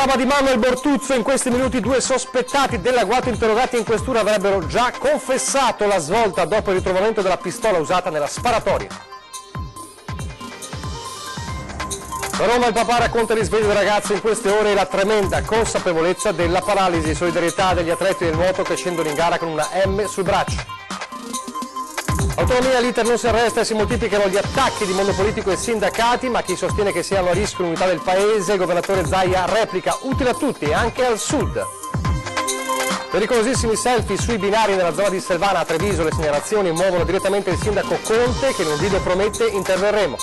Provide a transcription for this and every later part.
Dramma di Manuel Bortuzzo, in questi minuti due sospettati dell'agguato interrogati in questura avrebbero già confessato la svolta dopo il ritrovamento della pistola usata nella sparatoria. A Roma il papà racconta il risveglio del ragazzo in queste ore e la tremenda consapevolezza della paralisi, solidarietà degli atleti del nuoto che scendono in gara con una M sul braccio. Autonomia, l'iter non si arresta e si moltiplicano gli attacchi di mondo politico e sindacati, ma chi sostiene che siano a rischio l'unità del paese, il governatore Zaia replica utile a tutti, anche al sud. Pericolosissimi selfie sui binari nella zona di Selvana a Treviso, le segnalazioni muovono direttamente il sindaco Conte che in un video promette interverremo.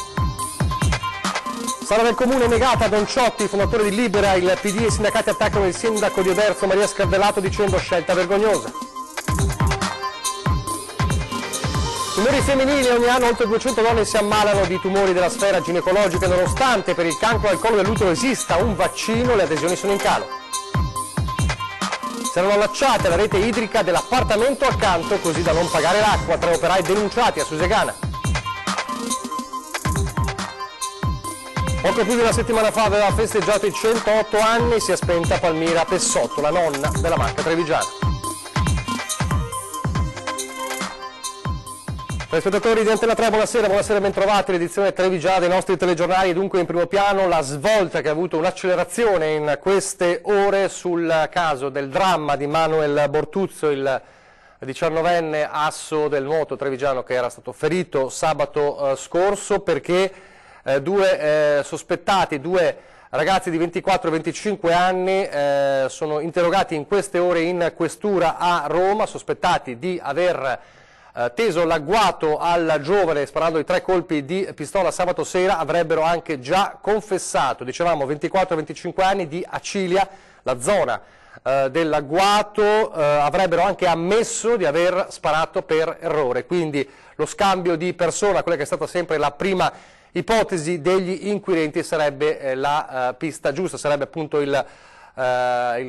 Sala del comune negata a Don Ciotti, fondatore di Libera, il PD e i sindacati attaccano il sindaco di Oderzo Maria Scardellato dicendo scelta vergognosa. Tumori femminili, ogni anno oltre 200 donne si ammalano di tumori della sfera ginecologica, nonostante per il cancro al collo dell'utero esista un vaccino, le adesioni sono in calo. Si erano allacciate alla rete idrica dell'appartamento accanto così da non pagare l'acqua, 3 operai denunciati a Susegana. Poco più di una settimana fa aveva festeggiato i 108 anni, si è spenta Palmira Pessotto, la nonna della Marca trevigiana. Telespettatori di Antena 3, buonasera e bentrovati. L'edizione trevigiana dei nostri telegiornali, dunque in primo piano la svolta che ha avuto un'accelerazione in queste ore sul caso del dramma di Manuel Bortuzzo, il 19enne asso del nuoto trevigiano che era stato ferito sabato scorso perché due sospettati, due ragazzi di 24 e 25 anni sono interrogati in queste ore in questura a Roma, sospettati di aver teso l'agguato al giovane sparando i 3 colpi di pistola sabato sera. Avrebbero anche già confessato, dicevamo 24-25 anni, di Acilia, la zona dell'agguato, avrebbero anche ammesso di aver sparato per errore, quindi lo scambio di persona, quella che è stata sempre la prima ipotesi degli inquirenti, sarebbe la pista giusta, sarebbe appunto il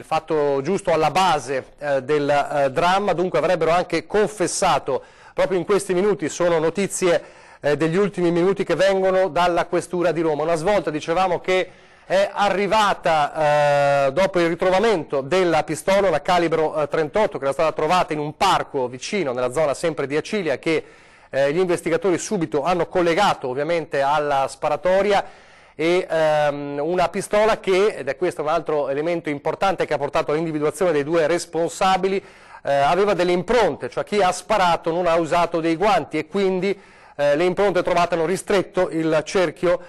fatto giusto alla base del dramma. Dunque avrebbero anche confessato proprio in questi minuti, sono notizie degli ultimi minuti che vengono dalla questura di Roma. Una svolta, dicevamo, che è arrivata dopo il ritrovamento della pistola, una calibro 38 che era stata trovata in un parco vicino nella zona sempre di Acilia, che gli investigatori subito hanno collegato ovviamente alla sparatoria, e una pistola che, ed è questo un altro elemento importante che ha portato all'individuazione dei due responsabili, aveva delle impronte, cioè chi ha sparato non ha usato dei guanti e quindi le impronte trovate hanno ristretto il cerchio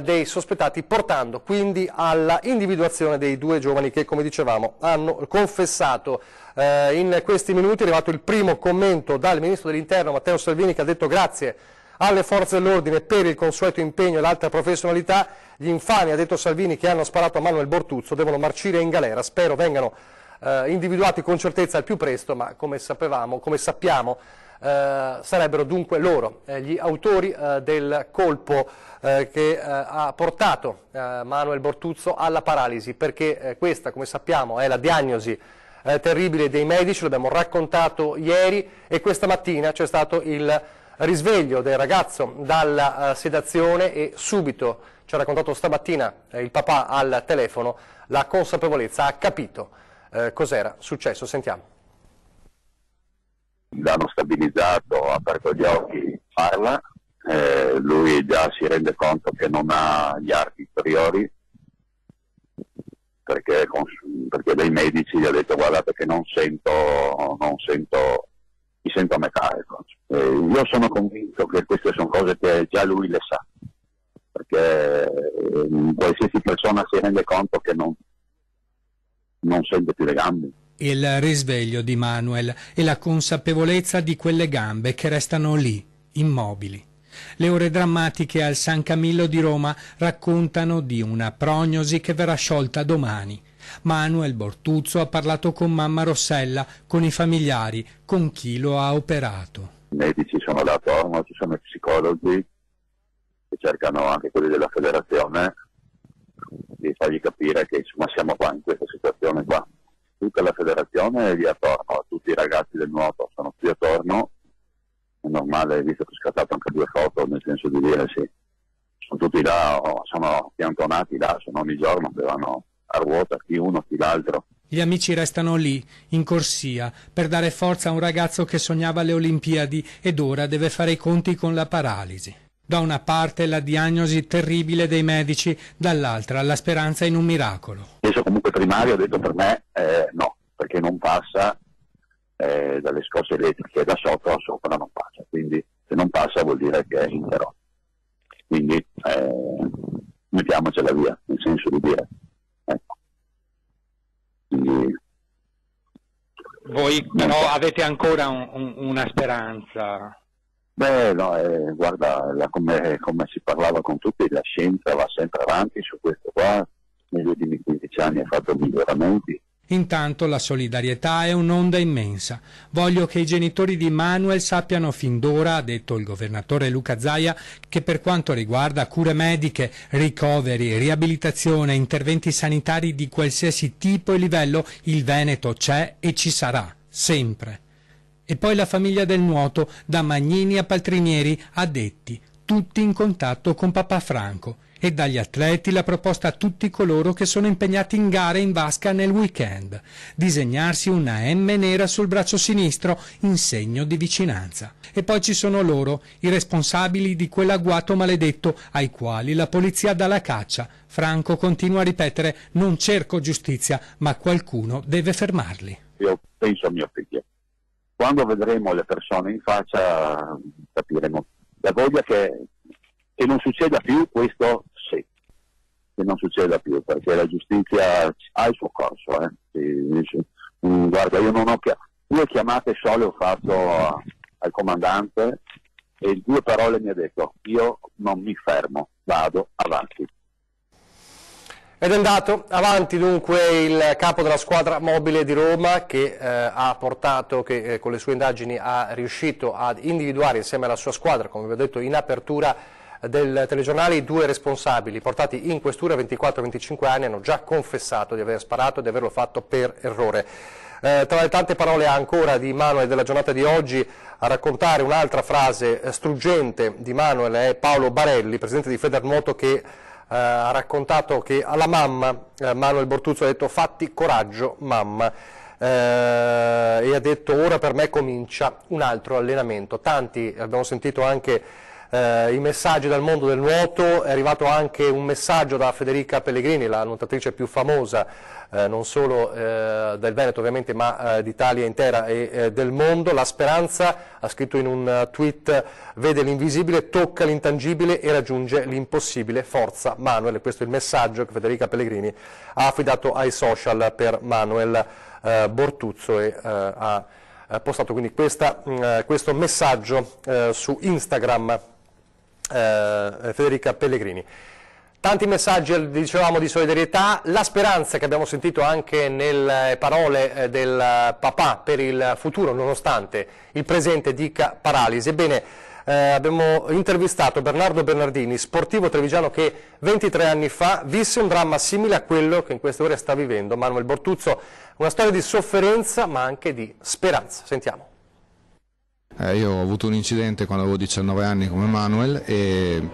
dei sospettati, portando quindi alla individuazione dei due giovani che, come dicevamo, hanno confessato. In questi minuti è arrivato il primo commento dal Ministro dell'Interno Matteo Salvini, che ha detto grazie alle forze dell'ordine per il consueto impegno e l'alta professionalità. Gli infami, ha detto Salvini, che hanno sparato a Manuel Bortuzzo devono marcire in galera. Spero vengano individuati con certezza al più presto, ma come sappiamo sarebbero dunque loro gli autori del colpo che ha portato Manuel Bortuzzo alla paralisi, perché questa, come sappiamo, è la diagnosi terribile dei medici, l'abbiamo raccontato ieri, e questa mattina c'è stato il risveglio del ragazzo dalla sedazione e subito, ci ha raccontato stamattina il papà al telefono, la consapevolezza, ha capito cos'era successo. Sentiamo. L'hanno stabilizzato, ha aperto gli occhi, parla, lui già si rende conto che non ha gli arti superiori, perché dai medici gli ha detto guardate che non sento, mi sento a metà. Ecco. Io sono convinto che queste sono cose che già lui le sa, perché qualsiasi persona si rende conto che non sente più le gambe. Il risveglio di Manuel e la consapevolezza di quelle gambe che restano lì, immobili. Le ore drammatiche al San Camillo di Roma raccontano di una prognosi che verrà sciolta domani. Manuel Bortuzzo ha parlato con mamma Rossella, con i familiari, con chi lo ha operato. I medici sono là attorno, ci sono i psicologi che cercano, anche quelli della federazione, di fargli capire che insomma siamo qua in questa situazione qua. Tutta la federazione è lì attorno, tutti i ragazzi del nuoto sono qui attorno, è normale, visto che ho scattato anche 2 foto, nel senso di dire sì, sono tutti là, sono piantonati là, sono ogni giorno che vanno a ruota, chi uno, chi l'altro. Gli amici restano lì, in corsia, per dare forza a un ragazzo che sognava le Olimpiadi ed ora deve fare i conti con la paralisi. Da una parte la diagnosi terribile dei medici, dall'altra la speranza in un miracolo. Adesso comunque primario ha detto per me no, perché non passa dalle scosse elettriche da sotto a sopra non passa, quindi se non passa vuol dire che è intero. Quindi mettiamocela via, nel senso di dire. Ecco. Quindi, voi però avete ancora una speranza? Beh, no, guarda, come si parlava con tutti, la scienza va sempre avanti su questo qua, negli ultimi 15 anni ha fatto miglioramenti. Intanto la solidarietà è un'onda immensa. Voglio che i genitori di Manuel sappiano fin d'ora, ha detto il governatore Luca Zaia, che per quanto riguarda cure mediche, ricoveri, riabilitazione, interventi sanitari di qualsiasi tipo e livello, il Veneto c'è e ci sarà, sempre. E poi la famiglia del nuoto, da Magnini a Paltrinieri, addetti, tutti in contatto con papà Franco. E dagli atleti la proposta a tutti coloro che sono impegnati in gare in vasca nel weekend. Disegnarsi una M nera sul braccio sinistro in segno di vicinanza. E poi ci sono loro, i responsabili di quell'agguato maledetto ai quali la polizia dà la caccia. Franco continua a ripetere: non cerco giustizia, ma qualcuno deve fermarli. Io penso a mio figlio. Quando vedremo le persone in faccia capiremo. La voglia che non succeda più questo, sì, che non succeda più, perché la giustizia ha il suo corso. Guarda, io non ho 2 chiamate sole ho fatto al comandante e 2 parole mi ha detto: io non mi fermo, vado avanti. Ed è andato avanti dunque il capo della squadra mobile di Roma che ha portato, che con le sue indagini ha riuscito ad individuare insieme alla sua squadra, come vi ho detto in apertura del telegiornale, i 2 responsabili portati in questura, 24 e 25 anni, hanno già confessato di aver sparato e di averlo fatto per errore. Tra le tante parole ancora di Manuel della giornata di oggi, a raccontare un'altra frase struggente di Manuel è Paolo Barelli, presidente di Federnuoto, che ha raccontato che alla mamma Manuel Bortuzzo ha detto: fatti coraggio mamma, e ha detto: ora per me comincia un altro allenamento. Tanti, abbiamo sentito anche i messaggi dal mondo del nuoto, è arrivato anche un messaggio da Federica Pellegrini, la nuotatrice più famosa non solo del Veneto ovviamente, ma d'Italia intera e del mondo. La speranza, ha scritto in un tweet, vede l'invisibile, tocca l'intangibile e raggiunge l'impossibile. Forza Manuel, e questo è il messaggio che Federica Pellegrini ha affidato ai social per Manuel Bortuzzo e ha postato quindi questo messaggio su Instagram. Federica Pellegrini. Tanti messaggi, dicevamo, di solidarietà, la speranza che abbiamo sentito anche nelle parole del papà per il futuro, nonostante il presente dica paralisi. Ebbene, abbiamo intervistato Bernardo Bernardini, sportivo trevigiano che 23 anni fa visse un dramma simile a quello che in queste ore sta vivendo Manuel Bortuzzo, una storia di sofferenza ma anche di speranza. Sentiamo. Io ho avuto un incidente quando avevo 19 anni come Manuel e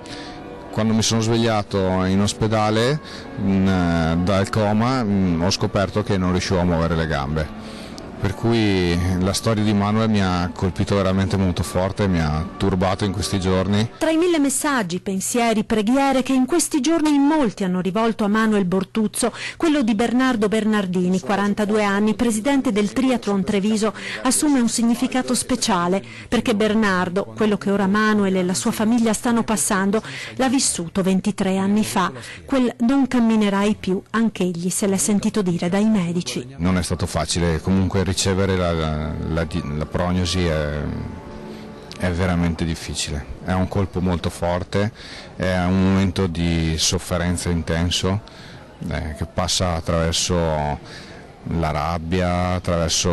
quando mi sono svegliato in ospedale dal coma ho scoperto che non riuscivo a muovere le gambe. Per cui la storia di Manuel mi ha colpito veramente molto forte, mi ha turbato in questi giorni. Tra i 1000 messaggi, pensieri, preghiere che in questi giorni in molti hanno rivolto a Manuel Bortuzzo, quello di Bernardo Bernardini, 42 anni, presidente del Triathlon Treviso, assume un significato speciale, perché Bernardo, quello che ora Manuel e la sua famiglia stanno passando, l'ha vissuto 23 anni fa. Quel non camminerai più, anch'egli se l'è sentito dire dai medici. Non è stato facile, comunque ricevere la prognosi è veramente difficile, è un colpo molto forte, è un momento di sofferenza intenso che passa attraverso la rabbia, attraverso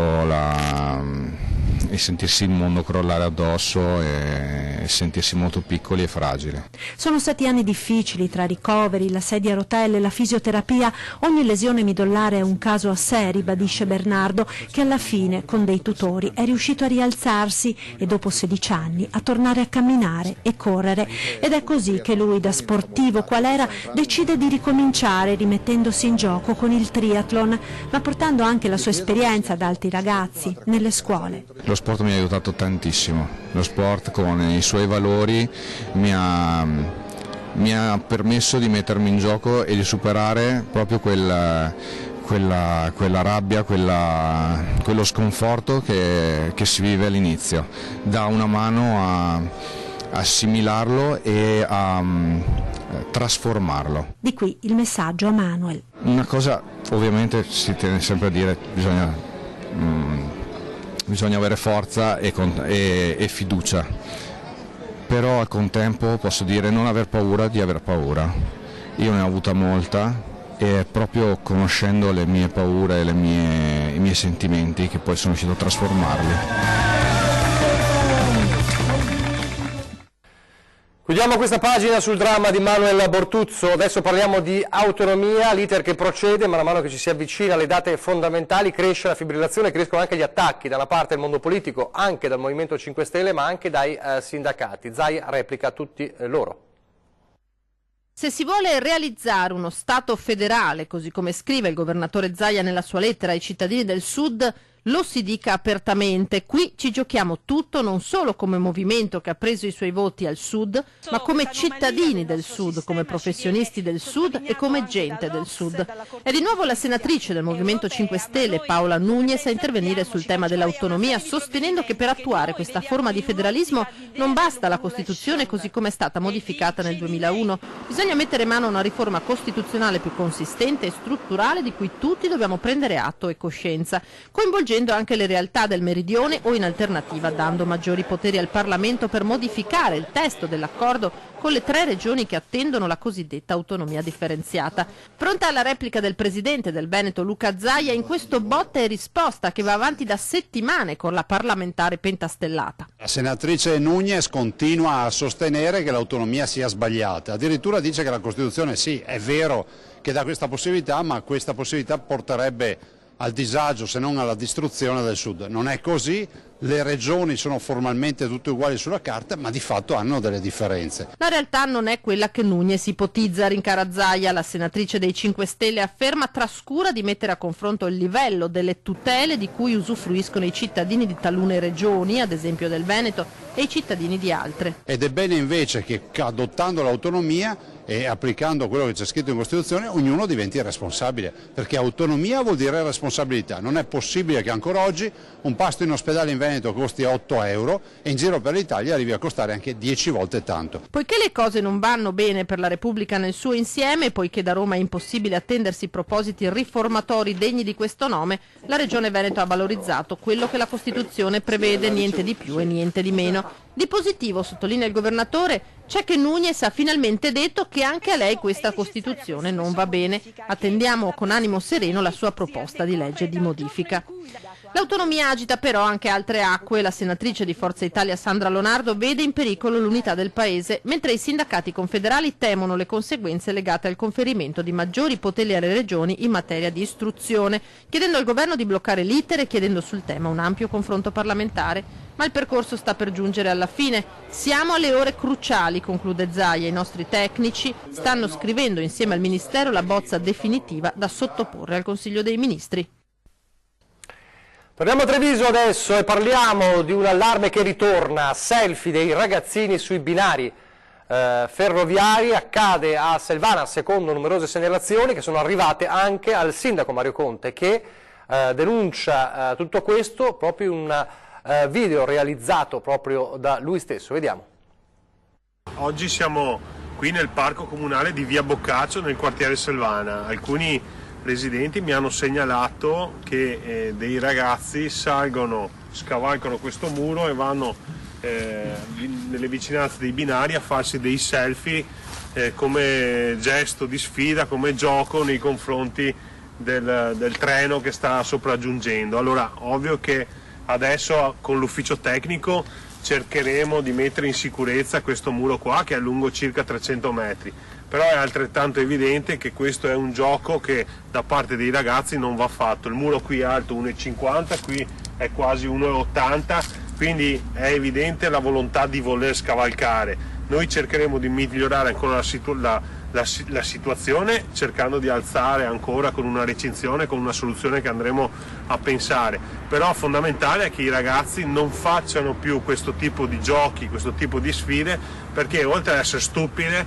sentirsi il mondo crollare addosso e sentirsi molto piccoli e fragili. Sono stati anni difficili tra ricoveri, la sedia a rotelle, la fisioterapia. Ogni lesione midollare è un caso a sé, ribadisce Bernardo, che alla fine con dei tutori è riuscito a rialzarsi e dopo 16 anni a tornare a camminare e correre. Ed è così che lui, da sportivo qual era, decide di ricominciare rimettendosi in gioco con il triathlon, ma portando anche la sua esperienza ad altri ragazzi nelle scuole. Lo sport mi ha aiutato tantissimo, lo sport con i suoi valori mi ha permesso di mettermi in gioco e di superare proprio quella rabbia, quello sconforto che si vive all'inizio. Dà una mano a assimilarlo e a trasformarlo. Di qui il messaggio a Manuel. Una cosa ovviamente si tiene sempre a dire, bisogna avere forza e fiducia, però al contempo posso dire non aver paura di aver paura. Io ne ho avuta molta e proprio conoscendo le mie paure e i miei sentimenti che poi sono riuscito a trasformarli. Chiudiamo questa pagina sul dramma di Manuel Bortuzzo. Adesso parliamo di autonomia, l'iter che procede, man mano che ci si avvicina alle date fondamentali, cresce la fibrillazione, crescono anche gli attacchi da una parte del mondo politico, anche dal Movimento 5 Stelle, ma anche dai sindacati. Zaia replica tutti loro. Se si vuole realizzare uno Stato federale, così come scrive il governatore Zaia nella sua lettera ai cittadini del Sud, lo si dica apertamente. Qui ci giochiamo tutto, non solo come movimento che ha preso i suoi voti al Sud, ma come cittadini del Sud, come professionisti del Sud e come gente del Sud. È di nuovo la senatrice del Movimento 5 Stelle, Paola Núñez, a intervenire sul tema dell'autonomia, sostenendo che per attuare questa forma di federalismo non basta la Costituzione così come è stata modificata nel 2001. Bisogna mettere mano a una riforma costituzionale più consistente e strutturale di cui tutti dobbiamo prendere atto e coscienza, coinvolgendo anche le realtà del meridione o in alternativa dando maggiori poteri al Parlamento per modificare il testo dell'accordo con le 3 regioni che attendono la cosiddetta autonomia differenziata. Pronta alla replica del presidente del Veneto Luca Zaia in questo botta e risposta che va avanti da settimane con la parlamentare pentastellata. La senatrice Núñez continua a sostenere che l'autonomia sia sbagliata, addirittura dice che la Costituzione sì, è vero che dà questa possibilità, ma questa possibilità porterebbe al disagio se non alla distruzione del Sud. Non è così, le regioni sono formalmente tutte uguali sulla carta, ma di fatto hanno delle differenze. La realtà non è quella che Núñez ipotizza, rincara Zaia. La senatrice dei 5 Stelle afferma trascura di mettere a confronto il livello delle tutele di cui usufruiscono i cittadini di talune regioni, ad esempio del Veneto, e i cittadini di altre. Ed è bene invece che adottando l'autonomia e applicando quello che c'è scritto in Costituzione ognuno diventi responsabile, perché autonomia vuol dire responsabilità. Non è possibile che ancora oggi un pasto in ospedale in Veneto costi 8 euro e in giro per l'Italia arrivi a costare anche 10 volte tanto. Poiché le cose non vanno bene per la Repubblica nel suo insieme, poiché da Roma è impossibile attendersi propositi riformatori degni di questo nome, la Regione Veneto ha valorizzato quello che la Costituzione prevede, niente di più e niente di meno. Di positivo, sottolinea il governatore, c'è che Núñez ha finalmente detto che anche a lei questa Costituzione non va bene. Attendiamo con animo sereno la sua proposta di legge di modifica. L'autonomia agita però anche altre acque. La senatrice di Forza Italia Sandra Lonardo vede in pericolo l'unità del Paese, mentre i sindacati confederali temono le conseguenze legate al conferimento di maggiori poteri alle regioni in materia di istruzione, chiedendo al governo di bloccare l'iter e chiedendo sul tema un ampio confronto parlamentare. Ma il percorso sta per giungere alla fine. Siamo alle ore cruciali, conclude Zaia. I nostri tecnici stanno scrivendo insieme al Ministero la bozza definitiva da sottoporre al Consiglio dei Ministri. Torniamo a Treviso adesso e parliamo di un allarme che ritorna, selfie dei ragazzini sui binari ferroviari, accade a Selvana secondo numerose segnalazioni che sono arrivate anche al sindaco Mario Conte che denuncia tutto questo proprio in un video realizzato proprio da lui stesso. Vediamo. Oggi siamo qui nel parco comunale di Via Boccaccio nel quartiere Selvana. Alcuni residenti mi hanno segnalato che dei ragazzi scavalcano questo muro e vanno nelle vicinanze dei binari a farsi dei selfie come gesto di sfida, come gioco nei confronti del treno che sta sopraggiungendo. Allora, ovvio che Adesso con l'ufficio tecnico cercheremo di mettere in sicurezza questo muro qua, che è lungo circa 300 metri, però è altrettanto evidente che questo è un gioco che da parte dei ragazzi non va fatto. Il muro qui è alto 1,50, qui è quasi 1,80, quindi è evidente la volontà di voler scavalcare. Noi cercheremo di migliorare ancora la situazione, cercando di alzare ancora con una recinzione, con una soluzione che andremo a pensare, però fondamentale è che i ragazzi non facciano più questo tipo di giochi, questo tipo di sfide, perché oltre ad essere stupide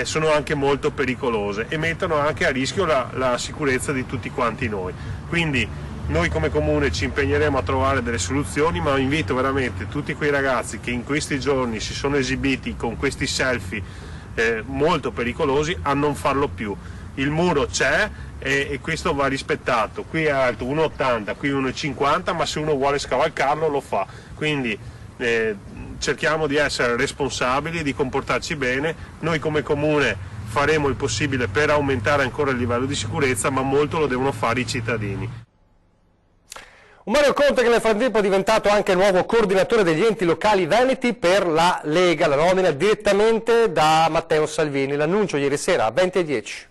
sono anche molto pericolose e mettono anche a rischio la sicurezza di tutti quanti noi. Quindi noi come Comune ci impegneremo a trovare delle soluzioni, ma invito veramente tutti quei ragazzi che in questi giorni si sono esibiti con questi selfie molto pericolosi a non farlo più. Il muro c'è e questo va rispettato. Qui è alto 1,80, qui 1,50, ma se uno vuole scavalcarlo lo fa. Quindi cerchiamo di essere responsabili, di comportarci bene. Noi come Comune faremo il possibile per aumentare ancora il livello di sicurezza, ma molto lo devono fare i cittadini. Un Mario Conte che nel frattempo è diventato anche nuovo coordinatore degli enti locali veneti per la Lega, la nomina direttamente da Matteo Salvini. L'annuncio ieri sera a 20:10.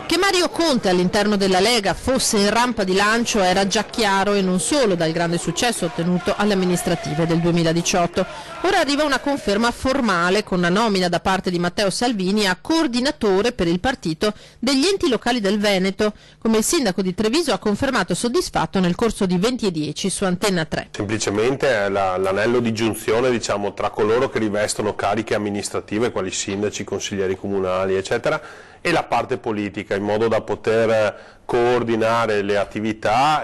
Che Mario Conte all'interno della Lega fosse in rampa di lancio era già chiaro, e non solo dal grande successo ottenuto alle amministrative del 2018. Ora arriva una conferma formale con la nomina da parte di Matteo Salvini a coordinatore per il partito degli enti locali del Veneto, come il sindaco di Treviso ha confermato soddisfatto nel corso di 20:10 su Antenna 3. Semplicemente è l'anello di giunzione, diciamo, tra coloro che rivestono cariche amministrative, quali sindaci, consiglieri comunali, eccetera, e la parte politica, in modo da poter coordinare le attività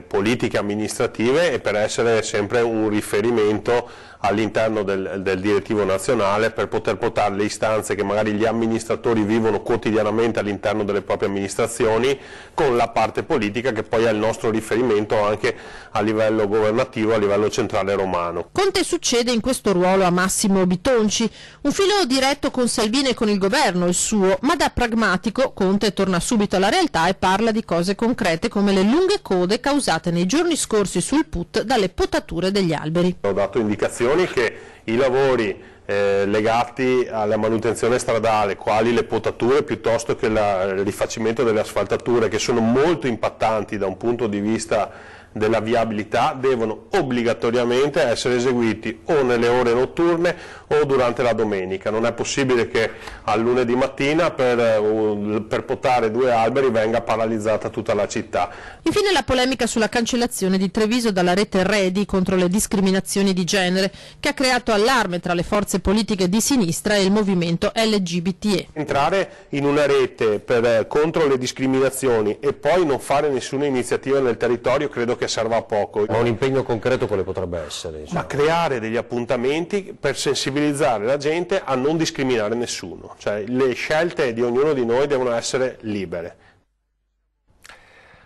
politiche amministrative e per essere sempre un riferimento all'interno del direttivo nazionale, per poter portare le istanze che magari gli amministratori vivono quotidianamente all'interno delle proprie amministrazioni con la parte politica, che poi è il nostro riferimento anche a livello governativo, a livello centrale romano. Conte succede in questo ruolo a Massimo Bitonci, un filo diretto con Salvini e con il governo, il suo, ma da pragmatico Conte torna subito alla realtà e parla di cose concrete come le lunghe code causate nei giorni scorsi sul PUT dalle potature degli alberi. Ho dato indicazioni che i lavori legati alla manutenzione stradale, quali le potature piuttosto che il rifacimento delle asfaltature, che sono molto impattanti da un punto di vista della viabilità, devono obbligatoriamente essere eseguiti o nelle ore notturne o durante la domenica. Non è possibile che al lunedì mattina per potare 2 alberi venga paralizzata tutta la città. Infine la polemica sulla cancellazione di Treviso dalla rete Redi contro le discriminazioni di genere, che ha creato allarme tra le forze politiche di sinistra e il movimento LGBTE. Entrare in una rete contro le discriminazioni e poi non fare nessuna iniziativa nel territorio credo che serva a poco. Ma un impegno concreto quale potrebbe essere? Diciamo? Ma creare degli appuntamenti per sensibilizzare la gente a non discriminare nessuno, cioè le scelte di ognuno di noi devono essere libere.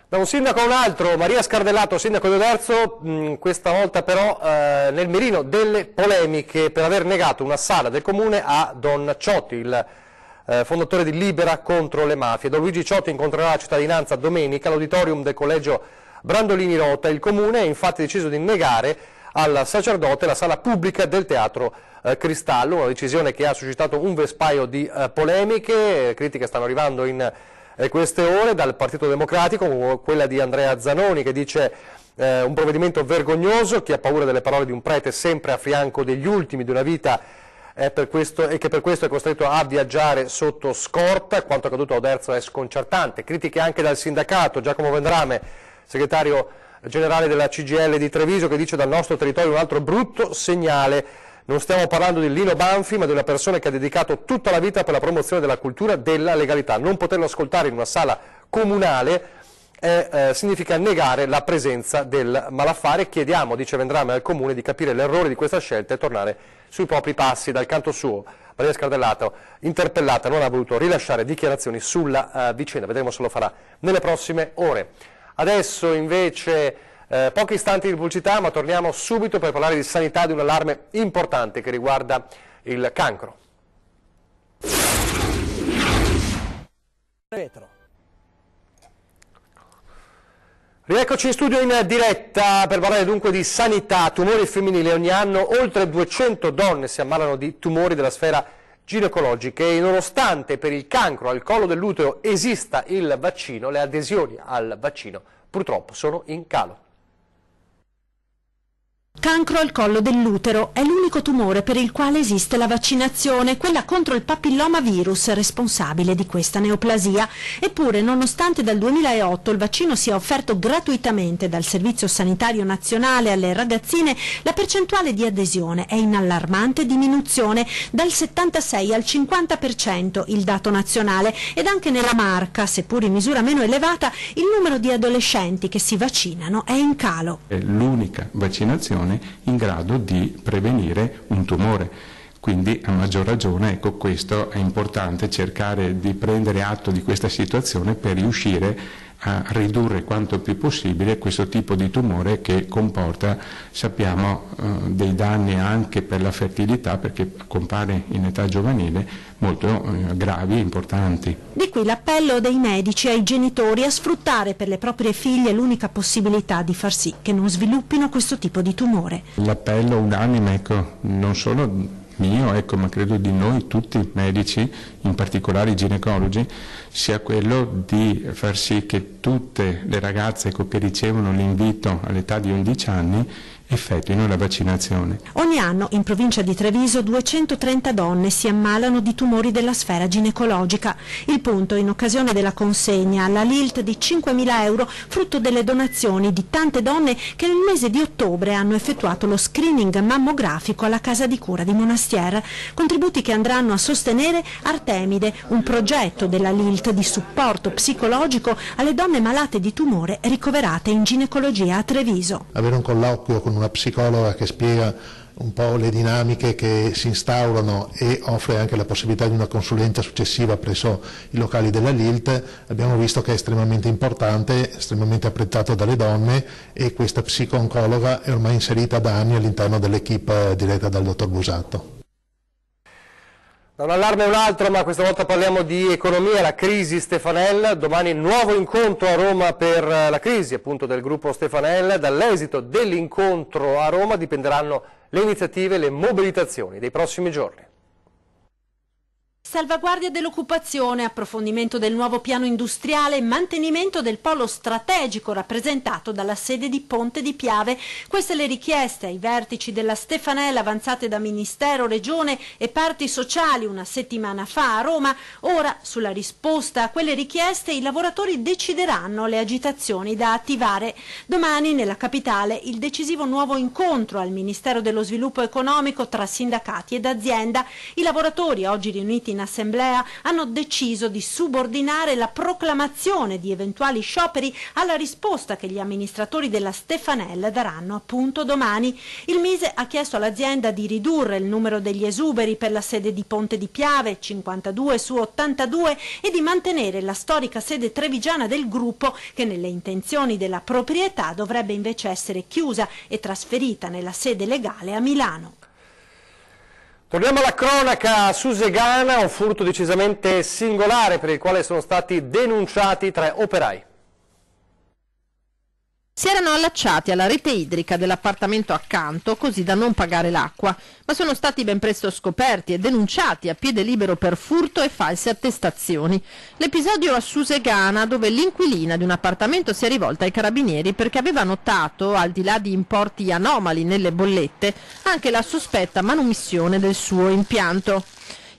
Da un sindaco a un altro, Maria Scardellato, sindaco di Oderzo, questa volta però nel mirino delle polemiche per aver negato una sala del comune a Don Ciotti, il fondatore di Libera contro le mafie. Don Luigi Ciotti incontrerà la cittadinanza domenica all'auditorium del collegio Brandolini Rota. Il comune ha infatti deciso di negare al sacerdote la sala pubblica del Teatro Cristallo, una decisione che ha suscitato un vespaio di polemiche. Critiche stanno arrivando in queste ore dal Partito Democratico, come quella di Andrea Zanoni, che dice un provvedimento vergognoso, chi ha paura delle parole di un prete sempre a fianco degli ultimi di una vita e che per questo è costretto a viaggiare sotto scorta. Quanto accaduto a Oderzo è sconcertante. Critiche anche dal sindacato. Giacomo Vendrame, segretario generale della CGIL di Treviso, che dice: dal nostro territorio un altro brutto segnale. Non stiamo parlando di Lino Banfi, ma di una persona che ha dedicato tutta la vita per la promozione della cultura della legalità. Non poterlo ascoltare in una sala comunale significa negare la presenza del malaffare. Chiediamo, dice Vendrame, al comune di capire l'errore di questa scelta e tornare sui propri passi. Dal canto suo, Maria Scardellato, interpellata, non ha voluto rilasciare dichiarazioni sulla vicenda. Vedremo se lo farà nelle prossime ore. Adesso invece pochi istanti di pubblicità, ma torniamo subito per parlare di sanità, di un allarme importante che riguarda il cancro. Rieccoci in studio in diretta per parlare dunque di sanità, tumori femminili. Ogni anno oltre 200 donne si ammalano di tumori della sfera ginecologica e nonostante per il cancro al collo dell'utero esista il vaccino, le adesioni al vaccino purtroppo sono in calo. Cancro al collo dell'utero è l'unico tumore per il quale esiste la vaccinazione, quella contro il papillomavirus responsabile di questa neoplasia. Eppure, nonostante dal 2008 il vaccino sia offerto gratuitamente dal Servizio Sanitario Nazionale alle ragazzine, la percentuale di adesione è in allarmante diminuzione, dal 76 al 50% il dato nazionale, ed anche nella Marca, seppur in misura meno elevata, il numero di adolescenti che si vaccinano è in calo. È l'unica vaccinazione in grado di prevenire un tumore. Quindi a maggior ragione, ecco, questo è importante, cercare di prendere atto di questa situazione per riuscire a ridurre quanto più possibile questo tipo di tumore che comporta, sappiamo, dei danni anche per la fertilità, perché compare in età giovanile, molto gravi e importanti. Di qui l'appello dei medici ai genitori a sfruttare per le proprie figlie l'unica possibilità di far sì che non sviluppino questo tipo di tumore. L'appello unanime, ecco, non solo mio, ecco, ma credo di noi tutti medici, in particolare i ginecologi, sia quello di far sì che tutte le ragazze, ecco, che ricevono l'invito all'età di 11 anni effettuino la vaccinazione. Ogni anno in provincia di Treviso 230 donne si ammalano di tumori della sfera ginecologica. Il punto in occasione della consegna alla LILT di 5.000 euro, frutto delle donazioni di tante donne che nel mese di ottobre hanno effettuato lo screening mammografico alla casa di cura di Monastier. Contributi che andranno a sostenere Artemide, un progetto della LILT di supporto psicologico alle donne malate di tumore ricoverate in ginecologia a Treviso. Avere un colloquio con una psicologa che spiega un po' le dinamiche che si instaurano e offre anche la possibilità di una consulenza successiva presso i locali della LILT, abbiamo visto che è estremamente importante, estremamente apprezzato dalle donne, e questa psico-oncologa è ormai inserita da anni all'interno dell'equipe diretta dal dottor Busatto. Da un allarme a un altro, ma questa volta parliamo di economia, la crisi Stefanel. Domani nuovo incontro a Roma per la crisi appunto del gruppo Stefanel. Dall'esito dell'incontro a Roma dipenderanno le iniziative e le mobilitazioni dei prossimi giorni. Salvaguardia dell'occupazione, approfondimento del nuovo piano industriale, mantenimento del polo strategico rappresentato dalla sede di Ponte di Piave. Queste le richieste ai vertici della Stefanel avanzate da Ministero, Regione e parti sociali una settimana fa a Roma. Ora, sulla risposta a quelle richieste, i lavoratori decideranno le agitazioni da attivare. Domani, nella capitale, il decisivo nuovo incontro al Ministero dello Sviluppo Economico tra sindacati ed azienda. I lavoratori, oggi riuniti in assemblea, hanno deciso di subordinare la proclamazione di eventuali scioperi alla risposta che gli amministratori della Stefanel daranno appunto domani. Il Mise ha chiesto all'azienda di ridurre il numero degli esuberi per la sede di Ponte di Piave, 52 su 82, e di mantenere la storica sede trevigiana del gruppo, che nelle intenzioni della proprietà dovrebbe invece essere chiusa e trasferita nella sede legale a Milano. Torniamo alla cronaca susegana, un furto decisamente singolare per il quale sono stati denunciati 3 operai. Si erano allacciati alla rete idrica dell'appartamento accanto così da non pagare l'acqua, ma sono stati ben presto scoperti e denunciati a piede libero per furto e false attestazioni. L'episodio a Susegana, dove l'inquilina di un appartamento si è rivolta ai carabinieri perché aveva notato, al di là di importi anomali nelle bollette, anche la sospetta manomissione del suo impianto.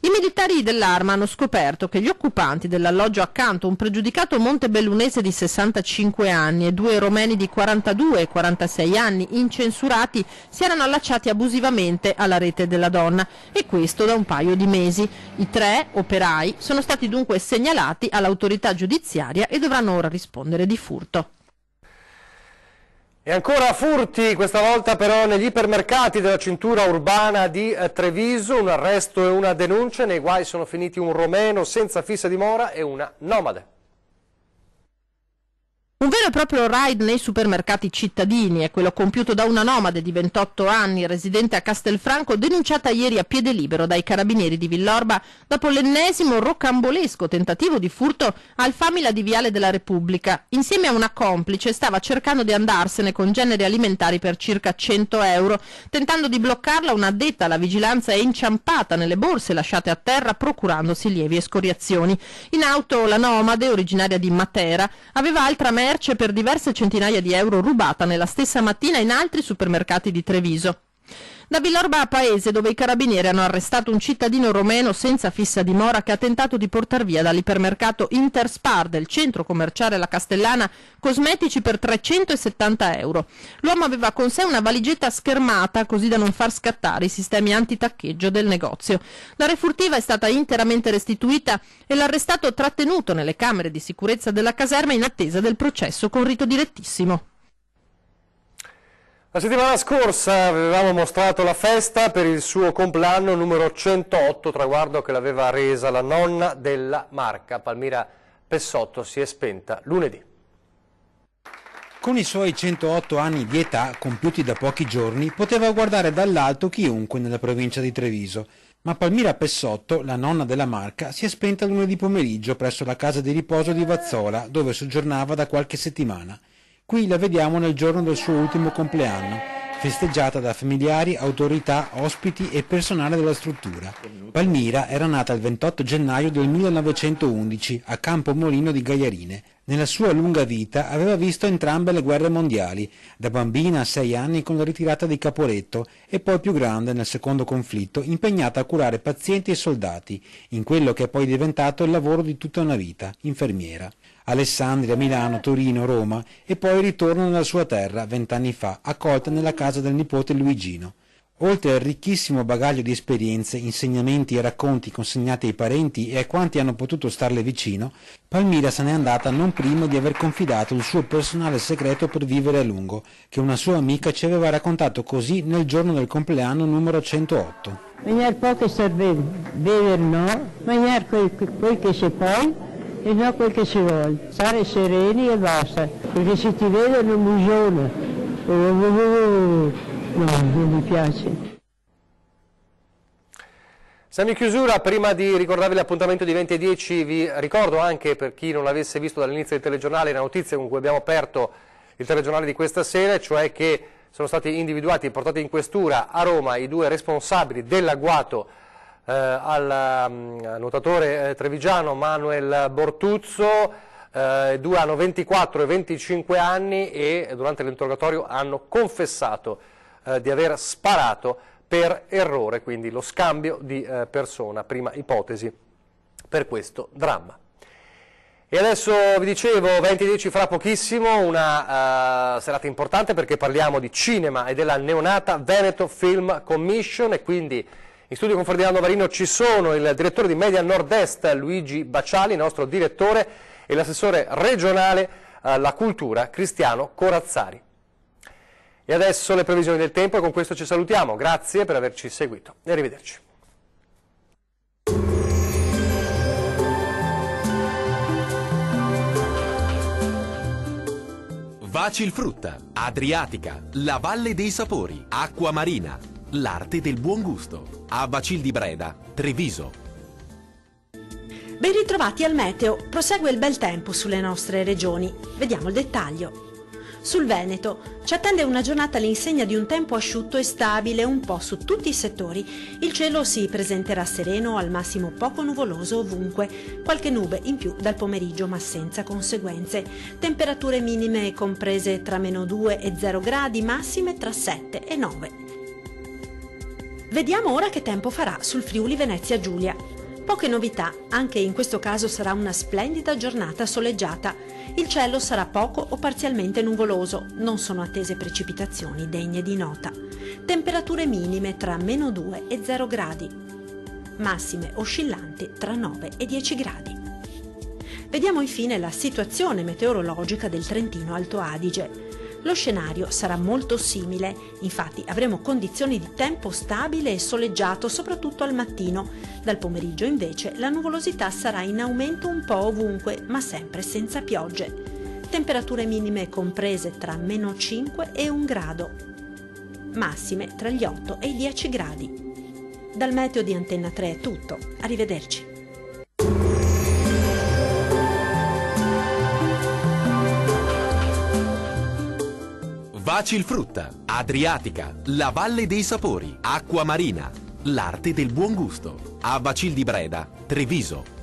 I militari dell'Arma hanno scoperto che gli occupanti dell'alloggio accanto, un pregiudicato montebellunese di 65 anni e 2 romeni di 42 e 46 anni incensurati, si erano allacciati abusivamente alla rete della donna, e questo da un paio di mesi. I 3 operai sono stati dunque segnalati all'autorità giudiziaria e dovranno ora rispondere di furto. E ancora furti, questa volta però negli ipermercati della cintura urbana di Treviso, un arresto e una denuncia. Nei guai sono finiti un romeno senza fissa dimora e una nomade. Un vero e proprio raid nei supermercati cittadini è quello compiuto da una nomade di 28 anni, residente a Castelfranco, denunciata ieri a piede libero dai carabinieri di Villorba dopo l'ennesimo rocambolesco tentativo di furto al Famila di Viale della Repubblica. Insieme a una complice stava cercando di andarsene con generi alimentari per circa 100 euro. Tentando di bloccarla, un'addetta alla vigilanza è inciampata nelle borse lasciate a terra, procurandosi lievi escoriazioni. In auto la nomade, originaria di Matera, aveva altra merce per diverse centinaia di euro rubata nella stessa mattina in altri supermercati di Treviso. Da Villorba a Paese, dove i carabinieri hanno arrestato un cittadino romeno senza fissa dimora che ha tentato di portar via dall'ipermercato Interspar del centro commerciale La Castellana cosmetici per 370 euro. L'uomo aveva con sé una valigetta schermata così da non far scattare i sistemi antitaccheggio del negozio. La refurtiva è stata interamente restituita e l'arrestato trattenuto nelle camere di sicurezza della caserma in attesa del processo con rito direttissimo. La settimana scorsa avevamo mostrato la festa per il suo compleanno numero 108, traguardo che l'aveva resa la nonna della Marca. Palmira Pessotto si è spenta lunedì. Con i suoi 108 anni di età, compiuti da pochi giorni, poteva guardare dall'alto chiunque nella provincia di Treviso. Ma Palmira Pessotto, la nonna della Marca, si è spenta lunedì pomeriggio presso la casa di riposo di Vazzola, dove soggiornava da qualche settimana. Qui la vediamo nel giorno del suo ultimo compleanno, festeggiata da familiari, autorità, ospiti e personale della struttura. Palmira era nata il 28 gennaio del 1911 a Campomolino di Gaiarine. Nella sua lunga vita aveva visto entrambe le guerre mondiali, da bambina a 6 anni con la ritirata di Caporetto e poi più grande nel secondo conflitto, impegnata a curare pazienti e soldati, in quello che è poi diventato il lavoro di tutta una vita, infermiera. Alessandria, Milano, Torino, Roma e poi il ritorno nella sua terra 20 anni fa, accolta nella casa del nipote Luigino. Oltre al ricchissimo bagaglio di esperienze, insegnamenti e racconti consegnati ai parenti e a quanti hanno potuto starle vicino, Palmira se n'è andata non prima di aver confidato il suo personale segreto per vivere a lungo, che una sua amica ci aveva raccontato così nel giorno del compleanno numero 108. Mangiare poco serve, bere no, mangiare quel che si può e non quel che si vuole, stare sereni e basta, perché se ti vede un'illusione, no, non mi piace. Siamo in chiusura, prima di ricordarvi l'appuntamento di 20:10 vi ricordo anche, per chi non l'avesse visto dall'inizio del telegiornale, la notizia con cui abbiamo aperto il telegiornale di questa sera, cioè che sono stati individuati e portati in questura a Roma i 2 responsabili dell'agguato al nuotatore trevigiano Manuel Bortuzzo. 2 hanno 24 e 25 anni e durante l'interrogatorio hanno confessato di aver sparato per errore, quindi lo scambio di persona, prima ipotesi per questo dramma. E adesso vi dicevo, 20:10 fra pochissimo, una serata importante perché parliamo di cinema e della neonata Veneto Film Commission, e quindi in studio con Ferdinando Marino ci sono il direttore di Media Nord-Est Luigi Baciali, nostro direttore, e l'assessore regionale alla cultura Cristiano Corazzari. E adesso le previsioni del tempo, e con questo ci salutiamo. Grazie per averci seguito e arrivederci. Vacilfrutta, Adriatica, la Valle dei Sapori, Acqua Marina, l'arte del buon gusto. A Bacil di Breda, Treviso. Ben ritrovati al meteo. Prosegue il bel tempo sulle nostre regioni. Vediamo il dettaglio. Sul Veneto ci attende una giornata all'insegna di un tempo asciutto e stabile un po' su tutti i settori. Il cielo si presenterà sereno, al massimo poco nuvoloso ovunque, qualche nube in più dal pomeriggio ma senza conseguenze. Temperature minime comprese tra -2 e 0 gradi, massime tra 7 e 9. Vediamo ora che tempo farà sul Friuli Venezia Giulia. Poche novità, anche in questo caso sarà una splendida giornata soleggiata. Il cielo sarà poco o parzialmente nuvoloso, non sono attese precipitazioni degne di nota. Temperature minime tra -2 e 0 gradi, massime oscillanti tra 9 e 10 gradi. Vediamo infine la situazione meteorologica del Trentino Alto Adige. Lo scenario sarà molto simile, infatti avremo condizioni di tempo stabile e soleggiato soprattutto al mattino. Dal pomeriggio invece la nuvolosità sarà in aumento un po' ovunque, ma sempre senza piogge. temperature minime comprese tra -5 e 1 grado, massime tra gli 8 e i 10 gradi. Dal meteo di Antenna 3 è tutto, arrivederci. Vacilfrutta, Adriatica, la Valle dei Sapori, Acqua Marina, l'arte del buon gusto. A Bacil di Breda, Treviso.